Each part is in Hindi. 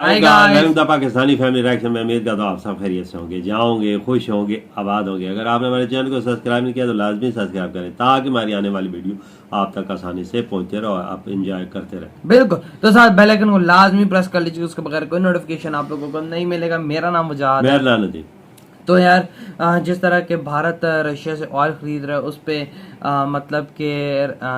पाकिस्तानी फैमिली रिएक्शन में उम्मीद करता हूँ आप सब खैरियत से होंगे, जाओगे, खुश होंगे, आबाद होंगे। अगर आपने हमारे चैनल को सब्सक्राइब नहीं किया तो लाजमी सब्सक्राइब करें ताकि हमारी आने वाली वीडियो आप तक आसानी से पहुंचते रहो और आप एंजॉय करते रहे। बिल्कुल, तो साथ बेल आइकन को लाजमी प्रेस कर लीजिए, उसके बगैर कोई नोटिफिकेशन आप लोगों को नहीं मिलेगा। मेरा नाम मुजाहिद है। मेरा नाम तो यार जिस तरह के भारत रशिया से ऑयल खरीद रहा है उस पे मतलब कि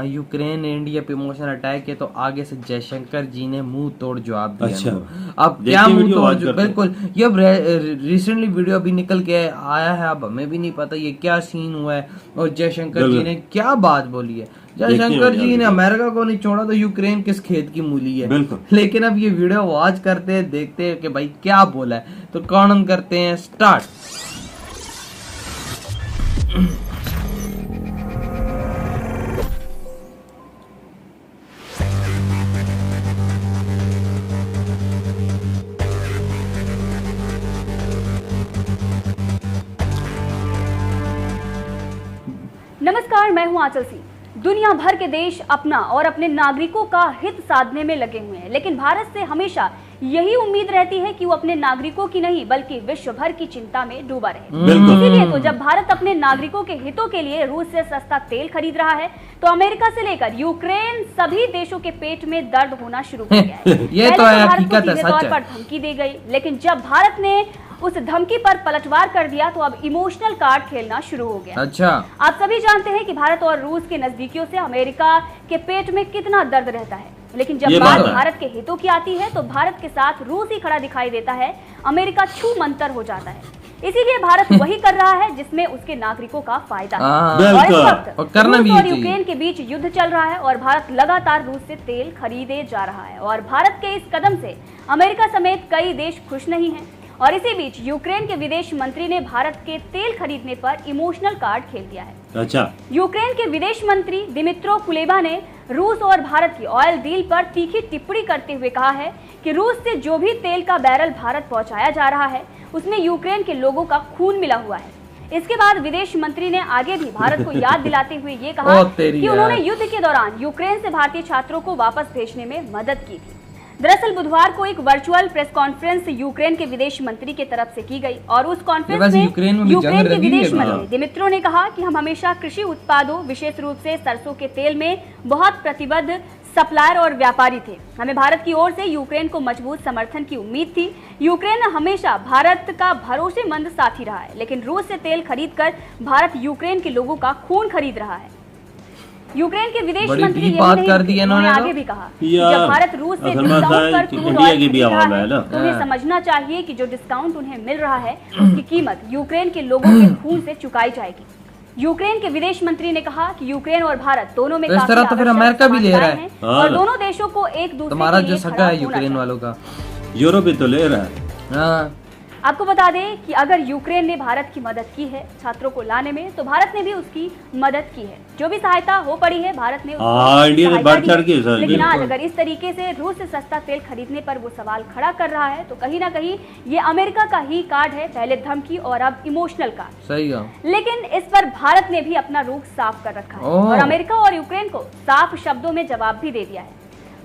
यूक्रेन ने इंडिया पे इमोशनल अटैक किया तो आगे से जयशंकर जी ने मुंह तोड़ जवाब दिया। अच्छा, अब क्या मुंह तोड़, बिल्कुल ये अब रिसेंटली वीडियो अभी निकल के आया है, अब हमें भी नहीं पता ये क्या सीन हुआ है और जयशंकर जी ने क्या बात बोली है। जयशंकर जी ने अमेरिका को नहीं छोड़ा तो यूक्रेन किस खेत की मूली है। लेकिन अब ये वीडियो वॉच करते हैं, देखते हैं कि भाई क्या बोला है। तो कौन करते हैं स्टार्ट। नमस्कार, मैं हूं आंचल सिंह। दुनिया भर के देश अपना और अपने नागरिकों का हित साधने में लगे हुए हैं, लेकिन भारत से हमेशा यही उम्मीद रहती है कि वो अपने नागरिकों की नहीं बल्कि विश्व भर की चिंता में डूबा रहे। इसीलिए तो जब भारत अपने नागरिकों के हितों के लिए रूस से सस्ता तेल खरीद रहा है तो अमेरिका से लेकर यूक्रेन सभी देशों के पेट में दर्द होना शुरू हो गया है। ये तो भारत को सीधे तौर पर धमकी दी गई, लेकिन जब भारत ने उस धमकी पर पलटवार कर दिया तो अब इमोशनल कार्ड खेलना शुरू हो गया। अच्छा, आप सभी जानते हैं कि भारत और रूस के नजदीकियों से अमेरिका के पेट में कितना दर्द रहता है, लेकिन जब बात भारत के हितों की आती है तो भारत के साथ रूस ही खड़ा दिखाई देता है। अमेरिका छू मंतर हो जाता है। इसीलिए भारत वही कर रहा है जिसमें उसके नागरिकों का फायदा है। और इस वक्त रूस और यूक्रेन के बीच युद्ध चल रहा है और भारत लगातार रूस से तेल खरीदे जा रहा है और भारत के इस कदम से अमेरिका समेत कई देश खुश नहीं हैं। और इसी बीच यूक्रेन के विदेश मंत्री ने भारत के तेल खरीदने पर इमोशनल कार्ड खेल दिया है। अच्छा, यूक्रेन के विदेश मंत्री दिमित्रो कुलेबा ने रूस और भारत की ऑयल डील पर तीखी टिप्पणी करते हुए कहा है कि रूस से जो भी तेल का बैरल भारत पहुंचाया जा रहा है उसमें यूक्रेन के लोगों का खून मिला हुआ है। इसके बाद विदेश मंत्री ने आगे भी भारत को याद दिलाते हुए ये कहा कि उन्होंने युद्ध के दौरान यूक्रेन से भारतीय छात्रों को वापस भेजने में मदद की थी। दरअसल बुधवार को एक वर्चुअल प्रेस कॉन्फ्रेंस यूक्रेन के विदेश मंत्री की तरफ से की गई और उस कॉन्फ्रेंस में यूक्रेन के विदेश मंत्री दिमित्रो ने कहा कि हम हमेशा कृषि उत्पादों विशेष रूप से सरसों के तेल में बहुत प्रतिबद्ध सप्लायर और व्यापारी थे। हमें भारत की ओर से यूक्रेन को मजबूत समर्थन की उम्मीद थी। यूक्रेन हमेशा भारत का भरोसेमंद साथी रहा है, लेकिन रूस से तेल खरीदकर भारत यूक्रेन के लोगों का खून खरीद रहा है। यूक्रेन के विदेश मंत्री बात कर दी उन्होंने आगे भी कहा कि जब भारत रूस से डिस्काउंट पर क्रूड ऑयल खरीद रहा है तो उन्हें समझना चाहिए कि जो डिस्काउंट उन्हें मिल रहा है उसकी कीमत यूक्रेन के लोगों के खून से चुकाई जाएगी। यूक्रेन के विदेश मंत्री ने कहा कि यूक्रेन और भारत दोनों में काफी तो फिर अमेरिका भी ले रहा है और दोनों देशों को एक दूसरे तुम्हारा जो सगा है यूक्रेन वालों का, यूरोप भी तो ले रहा है। आपको बता दें कि अगर यूक्रेन ने भारत की मदद की है छात्रों को लाने में तो भारत ने भी उसकी मदद की है। जो भी सहायता हो पड़ी है भारत ने लेकिन आज अगर इस तरीके से रूस से सस्ता तेल खरीदने पर वो सवाल खड़ा कर रहा है तो कहीं ना कहीं ये अमेरिका का ही कार्ड है, पहले धमकी और अब इमोशनल कार्ड। सही है। लेकिन इस पर भारत ने भी अपना रुख साफ कर रखा है और अमेरिका और यूक्रेन को साफ शब्दों में जवाब भी दे दिया है।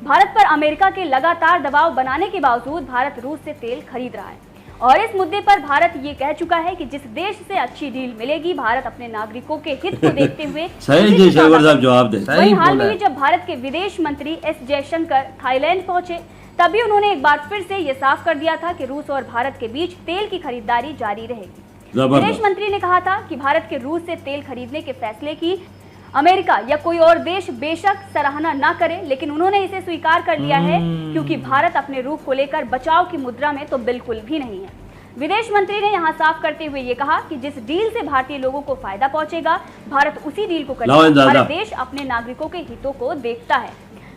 भारत पर अमेरिका के लगातार दबाव बनाने के बावजूद भारत रूस से तेल खरीद रहा है और इस मुद्दे पर भारत ये कह चुका है कि जिस देश से अच्छी डील मिलेगी भारत अपने नागरिकों के हित को देखते हुए जवाब दे। वहीं हाल में जब भारत के विदेश मंत्री एस जयशंकर थाईलैंड पहुंचे तभी उन्होंने एक बार फिर से ये साफ कर दिया था कि रूस और भारत के बीच तेल की खरीदारी जारी रहेगी। विदेश मंत्री ने कहा था कि भारत के रूस से तेल खरीदने के फैसले की अमेरिका या कोई और देश बेशक सराहना ना करे, लेकिन उन्होंने इसे स्वीकार कर लिया है क्योंकि भारत अपने रूख को लेकर बचाव की मुद्रा में तो बिल्कुल भी नहीं है। विदेश मंत्री ने यहां साफ करते हुए ये कहा कि जिस डील से भारतीय लोगों को फायदा पहुंचेगा भारत उसी डील को करेगा। भारत देश अपने नागरिकों के हितों को देखता है।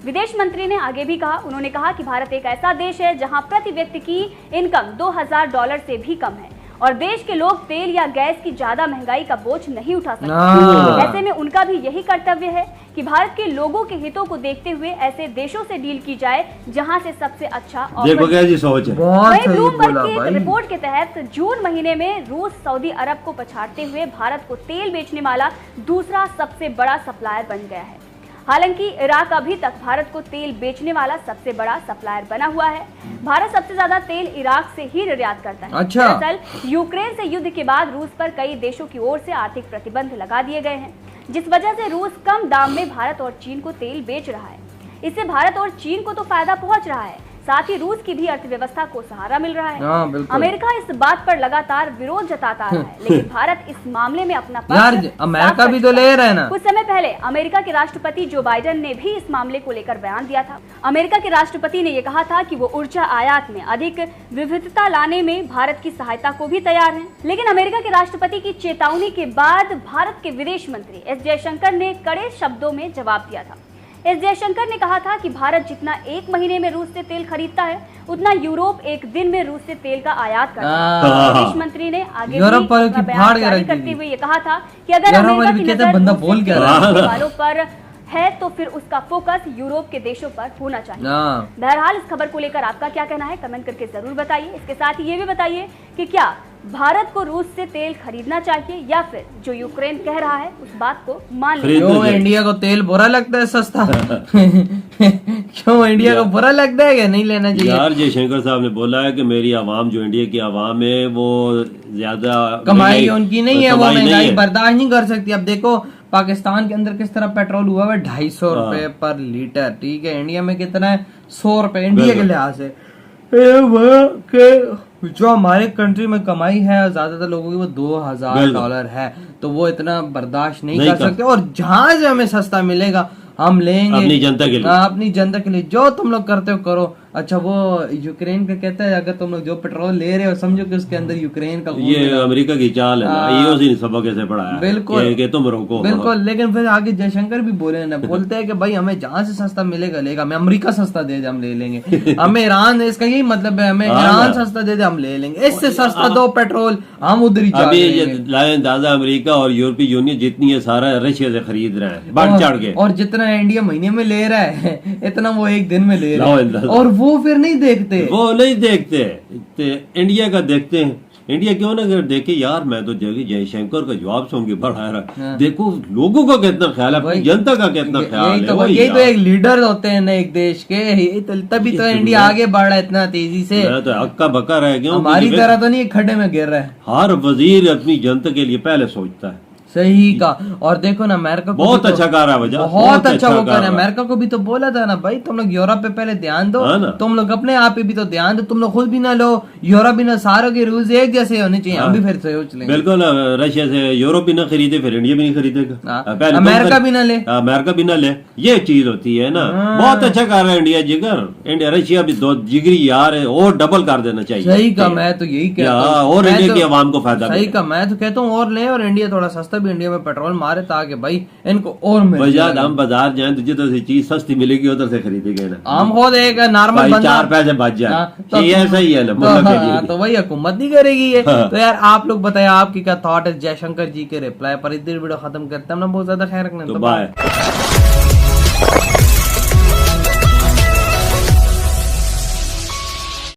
विदेश मंत्री ने आगे भी कहा, उन्होंने कहा कि भारत एक ऐसा देश है जहां प्रति व्यक्ति की इनकम $2000 से भी कम है और देश के लोग तेल या गैस की ज्यादा महंगाई का बोझ नहीं उठा सकते। ऐसे में उनका भी यही कर्तव्य है कि भारत के लोगों के हितों को देखते हुए ऐसे देशों से डील की जाए जहां से सबसे अच्छा ब्लूमबर्ग की एक रिपोर्ट के तहत जून महीने में रूस सऊदी अरब को पछाड़ते हुए भारत को तेल बेचने वाला दूसरा सबसे बड़ा सप्लायर बन गया है। हालांकि इराक अभी तक भारत को तेल बेचने वाला सबसे बड़ा सप्लायर बना हुआ है। भारत सबसे ज्यादा तेल इराक से ही निर्यात करता है। अच्छा। दरअसल यूक्रेन से युद्ध के बाद रूस पर कई देशों की ओर से आर्थिक प्रतिबंध लगा दिए गए हैं, जिस वजह से रूस कम दाम में भारत और चीन को तेल बेच रहा है। इससे भारत और चीन को तो फायदा पहुंच रहा है, साथ ही रूस की भी अर्थव्यवस्था को सहारा मिल रहा है। अमेरिका इस बात पर लगातार विरोध जताता रहा है, लेकिन भारत इस मामले में अपना यार अमेरिका भी तो ले रहा है ना। कुछ समय पहले अमेरिका के राष्ट्रपति जो बाइडेन ने भी इस मामले को लेकर बयान दिया था। अमेरिका के राष्ट्रपति ने ये कहा था कि वो ऊर्जा आयात में अधिक विविधता लाने में भारत की सहायता को भी तैयार है। लेकिन अमेरिका के राष्ट्रपति की चेतावनी के बाद भारत के विदेश मंत्री एस जयशंकर ने कड़े शब्दों में जवाब दिया था। एस जयशंकर ने कहा था कि भारत जितना एक महीने में रूस से तेल खरीदता है, उतना यूरोप एक दिन में रूस से तेल का आयात करता है। विदेश मंत्री ने आगे भी अपना बयान जारी करते हुए ये कहा था कि अगर अमेरिका की नजर वालों पर है तो फिर उसका फोकस यूरोप के देशों पर होना चाहिए। बहरहाल इस खबर को लेकर आपका क्या कहना है, कमेंट करके जरूर बताइए। इसके साथ ही ये भी बताइए कि क्या भारत को रूस से तेल खरीदना चाहिए या फिर जो यूक्रेन कह रहा है उस बात को मान क्यों इंडिया को तेल बुरा लगता है सस्ता? क्यों इंडिया को बुरा लगता है कि नहीं लेना चाहिए? यार जयशंकर साहब ने बोला है कि मेरी आवाम जो इंडिया की आवाम है वो ज्यादा कमाई उनकी नहीं है, वो महंगाई बर्दाश्त नहीं कर सकती। अब देखो पाकिस्तान के अंदर किस तरह पेट्रोल हुआ है 250 रुपए पर लीटर, ठीक है। इंडिया में कितना है 100 रुपए इंडिया के लिहाज से। जो हमारे कंट्री में कमाई है ज्यादातर लोगों की वो $2000 है, तो वो इतना बर्दाश्त नहीं कर सकते। और जहां से हमें सस्ता मिलेगा हम लेंगे अपनी जनता के लिए। अपनी जनता के लिए जो तुम लोग करते हो करो। अच्छा वो यूक्रेन का कहता है अगर तुम लोग जो पेट्रोल ले रहे हो समझो कि उसके अंदर यूक्रेन का ये अमेरिका की चाल है ना, ये सबक ऐसे पढ़ा है बिल्कुल कि तुम रोको। बिल्कुल, लेकिन फिर आगे जयशंकर भी बोले ना, बोलते हैं कि भाई हमें जहाँ से सस्ता मिलेगा लेगा, हमें अमेरिका सस्ता दे दे हम ले लेंगे, हमें ईरान, इसका यही मतलब है हमें ईरान सस्ता दे दे हम ले लेंगे, इससे सस्ता दो पेट्रोल हम उधर ही लाए। दादा अमेरिका और यूरोपीय यूनियन जितनी है सारा रशिया से खरीद रहे हैं बढ़ चढ़ के, और जितना इंडिया महीने में ले रहा है इतना वो एक दिन में ले रहा है, और वो फिर नहीं देखते। वो नहीं देखते, इंडिया का देखते हैं। इंडिया क्यों ना देखे यार, मैं तो जयशंकर का जवाब सुन के बढ़ा रहा। देखो लोगों का कितना ख्याल है, जनता का कितना ख्याल है। यही तो एक लीडर होते हैं ना एक देश के, तभी तो इंडिया आगे बढ़ रहा है इतना तेजी से। तो अक्का बक्का रह गया, हमारी तरह तो नहीं खड्डे में गिर रहा है। हर वजीर अपनी जनता के लिए पहले सोचता है। सही का। और देखो ना अमेरिका को बहुत अच्छा कर रहा है, बहुत अच्छा वो कर रहा है। अमेरिका को भी तो बोला था ना भाई तुम लोग यूरोप पे पहले ध्यान दो, तुम लोग अपने आप पे भी तो ध्यान दो, तुम लोग खुद भी ना लो, यूरोप भी ना, सारों के रूल्स एक जैसे होने चाहिए। हम भी फिर सोच लेंगे बिल्कुल, रशिया से यूरोप भी ना खरीदे फिर इंडिया भी नहीं खरीदेगा, अमेरिका भी ना ले, अमेरिका भी ना ले, ये चीज होती है ना। बहुत अच्छा कर रहा है इंडिया, जिगर इंडिया रशिया भी दो जिगरी यार है, और डबल कर देना चाहिए। सही का, मैं तो यही कहता हूँ, और इंडिया की आवाम को फायदा। सही का, मैं तो कहता हूँ और ले, और इंडिया थोड़ा सस्ता भी इंडिया में पेट्रोल मारे ताकि भाई इनको और मिले। हम बाजार जाए तो जिधर से चीज सस्ती मिलेगी उधर से खरीदेंगे ना, आम खुद एक नॉर्मल बंदा 4 पैसे बच जाए, तो ऐसा ही है ना। तो वही हुकूमत नहीं करेगी ये। तो यार आप लोग बताएं आपकी क्या थॉट है जयशंकर जी के रिप्लाई पर। इधर वीडियो खत्म करते हैं, बहुत ज्यादा ख्याल रखना, तो बाय।